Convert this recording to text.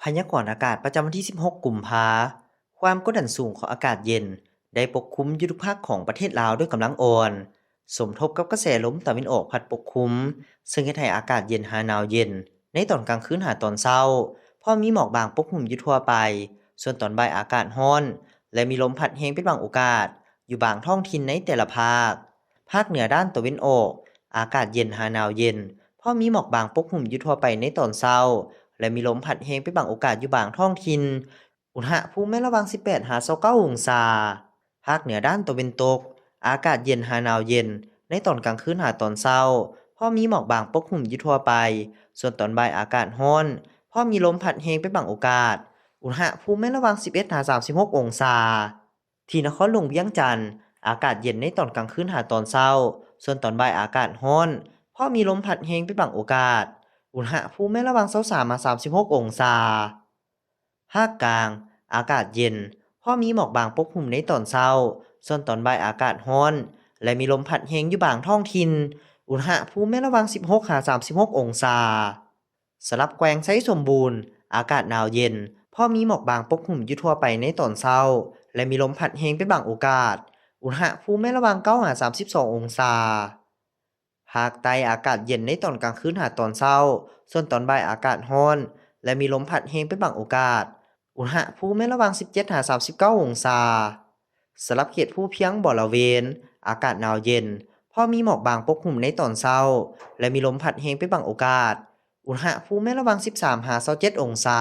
พยากรณ์อากาศประจำวันที่ 16 กุมภาความกดดันสูงของอากาศเย็นได้ปกคลุมยุทธภาคของประเทศลาวด้วยกำลังอ่อน สมทบกับกระแสลมตะวันออกพัดปกคลุม ซึ่งเฮ็ดให้อากาศเย็นหาหนาวเย็นในตอนกลางคืนหาตอนเช้าพอมีหมอกบางปกคลุมอยู่ทั่วไป ส่วนตอนบ่ายอากาศร้อน และมีลมพัดแรงเป็นบางโอกาส อยู่บางท้องถิ่นในแต่ละภาค ภาคเหนือด้านตะวันออกอากาศเย็นหาหนาวเย็นพอมีหมอกบางปกคลุมอยู่ทั่วไปในตอนเช้า และมีลมพัดแรงเป็นบางโอกาสอยู่บางท้องถิ่นอุณหภูมิระหว่าง 18 หา 29 องศา ภาคเหนือด้านตะวันตก อากาศเย็นหาหนาวเย็นในตอนกลางคืนหาตอนเช้าพอมีหมอกบางปกคลุมอยู่ทั่วไป ส่วนตอนบ่ายอากาศร้อนพอมีลมพัดแรงเป็นบางโอกาส อุณหภูมิระหว่าง 11 หา 36 องศา ที่นครหลวงเวียงจันทน์อากาศเย็นในตอนกลางคืนหาตอนเช้า ส่วนตอนบ่ายอากาศร้อนพอมีลมพัดแรงเป็นบางโอกาส อุณหภูมิระหว่าง 23 มา 36 องศา ภาคกลางอากาศเย็นพอมีหมอกบางปกคลุมในตอนเช้า ส่วนตอนบ่ายอากาศร้อน และมีลมพัดแรงอยู่บางท้องถิ่นอุณหภูมิระหว่าง 16 หา 36 องศาสำหรับแกวงไซสมบูรณ์อากาศหนาวเย็นพอมีหมอกบางปกคลุมอยู่ทั่วไปในตอนเช้า และมีลมพัดแรงเป็นบางโอกาส อุณหภูมิระหว่าง 9 หา 32 องศา ภาคใต้อากาศเย็นในตอนกลางคืนหาตอนเช้า ส่วนตอนบ่ายอากาศร้อน และมีลมพัดแรงเป็นบางโอกาส อุณหภูมิระหว่าง 17 หา 39 องศาสำหรับเขตภูเพียงบริเวณอากาศหนาวเย็นพอมีหมอกบางปกคลุมในตอนเช้า และมีลมพัดแรงเป็นบางโอกาส อุณหภูมิระหว่าง 13 หา 27 องศา